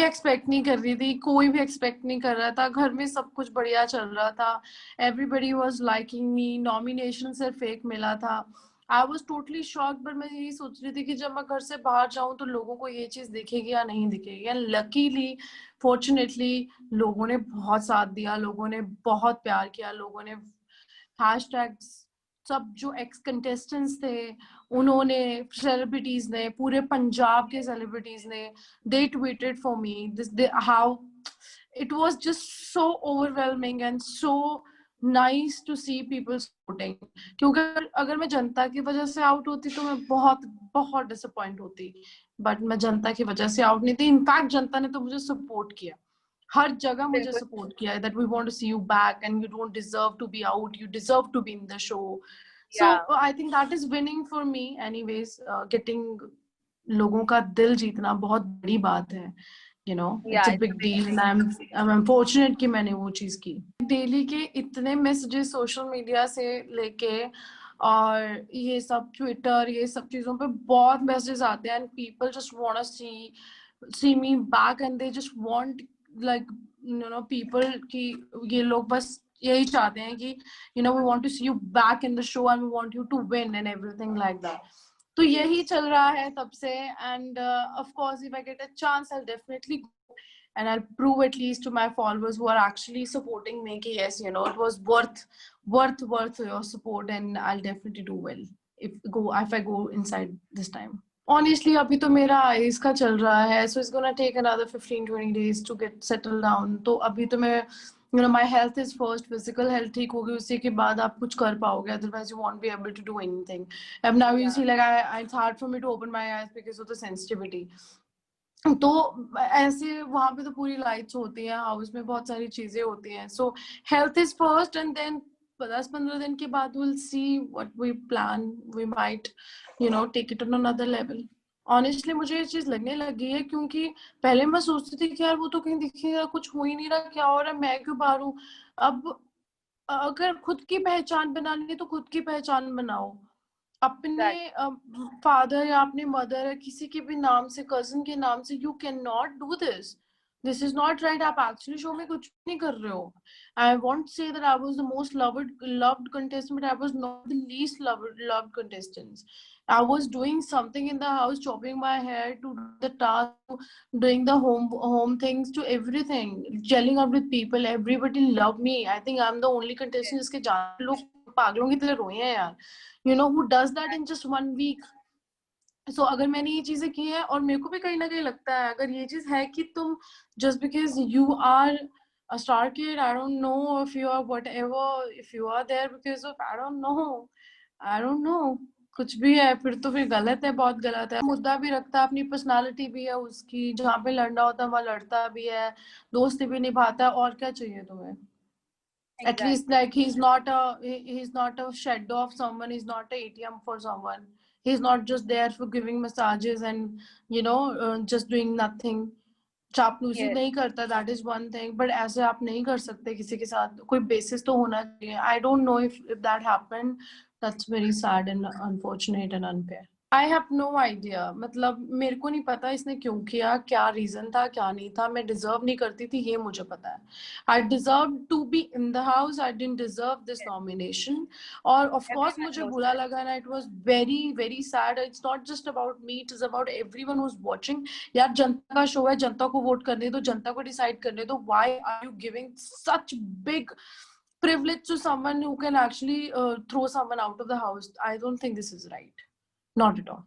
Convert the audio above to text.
Expect नहीं कर रही थी, कोई भी एक्सपेक्ट नहीं कर रहा था, घर में सब कुछ बढ़िया चल रहा था, everybody was liking me, nomination सिर्फ एक मिला था। I was totally shocked, but मैं यही सोच रही थी कि जब मैं घर से बाहर जाऊं तो लोगों को ये चीज दिखेगी या नहीं दिखेगी। एंड लकीली, फॉर्चुनेटली, लोगों ने बहुत साथ दिया, लोगों ने बहुत प्यार किया, लोगों ने हैशटैग्स, सब जो एक्स कंटेस्टेंट्स थे उन्होंने, सेलिब्रिटीज ने, पूरे पंजाब के सेलिब्रिटीज ने, they tweeted for me this, how it was just so overwhelming and so nice to see people supporting. क्योंकि अगर मैं जनता की वजह से आउट होती तो मैं बहुत बहुत डिसअपॉइंट होती, बट मैं जनता की वजह से आउट नहीं थी। इनफैक्ट जनता ने तो मुझे सपोर्ट किया, हर जगह मुझे सपोर्ट किया है, that we want to see you back and you don't deserve to be out, you deserve to be in the show. So I think that is winning for me anyways. Getting लोगों का दिल जीतना बहुत बड़ी बात है, you know, it's a big deal and I'm fortunate कि मैंने वो चीज की। डेली के इतने मैसेजेस सोशल मीडिया से लेके और ये सब ट्विटर, ये सब चीजों पे बहुत मैसेजेस आते हैं, and people just want to see me back and they just want like people कि ये लोग बस यही चाहते हैं कि we want to see you back in the show and we want you to win and everything like that. तो यही चल रहा है तब से, and of course if I get a chance I'll definitely go and I'll prove at least to my followers who are actually supporting me कि yes, it was worth your support and I'll definitely do well if I go inside this time. Honestly, अभी तो मेरा eyes का चल रहा है, so it's gonna take another 15-20 days to get settled down. तो अभी तो मैं my health is first, physical health ठीक होगी, उसी के बाद आप कुछ कर पाओगे, otherwise you won't be able to do anything. And now you see like it's hard for me to open my eyes because of the sensitivity. तो ऐसे वहां पे तो पूरी लाइट्स होती हैं, हाउस में बहुत सारी चीजें होती हैं, so health is first and then 10-15 दिन के बाद we'll see what we plan, we might take it on another level. Honestly मुझे ये चीज लगने लगी है, क्योंकि पहले मैं सोचती थी कि यार वो तो कहीं दिखेगा, कुछ हो ही नहीं रहा, क्या हो रहा है, मैं क्यों बाहर हूँ। अब अगर खुद की पहचान बनानी है तो खुद की पहचान बनाओ, अपने फादर या अपने मदर या किसी के भी नाम से, कजन के नाम से, you can not do this is not right. आप एक्चुअली शो में कुछ नहीं कर रहे हो। I want say that I was the most loved contestant, but I was not the least loved contestant. I was doing something in the house, chopping my hair, to the task, doing the home things, to everything, gelling up with people. Everybody loved me. I think I'm the only contestant जिसके जान लोग पागलों की तरह रोए हैं यार, who does that in just 1 week. So अगर मैंने ये चीजें की हैं, और मेरे को भी कहीं ना कहीं लगता है अगर ये चीज है कि तुम just because you are a star kid, I don't know if you are whatever, if you are there because of I don't know कुछ भी है, फिर गलत है, बहुत गलत है। मुद्दा भी रखता है, अपनी पर्सनालिटी भी है उसकी, जहाँ पे लड़ना होता है वहाँ लड़ता भी है, दोस्ती भी निभाता है, और क्या चाहिए तुम्हें। At least like he's not a shadow of someone, he's not a ATM for someone, he's not just there for giving massages and just doing nothing. चापलूसी नहीं करता, that is one thing, but ऐसे आप नहीं कर सकते किसी के साथ, कोई बेसिस तो होना चाहिए। I don't know if that happened. That's very sad and unfortunate and unfair. I have no idea. मतलब मेरे को नहीं पता इसने क्यों किया, क्या रीजन था, क्या नहीं था। मैं डिजर्व नहीं करती थी, ये मुझे पता है। I deserve to be in the house. I didn't deserve this nomination. और of course मुझे बुरा लगा ना, it was very very sad. It's not just about me, it is about everyone who's watching. यार जनता का शो है, जनता को vote करने दो, जनता को डिसाइड करने दो। Why are you giving such big privilege to someone who can actually throw someone out of the house? I don't think this is right. Not at all.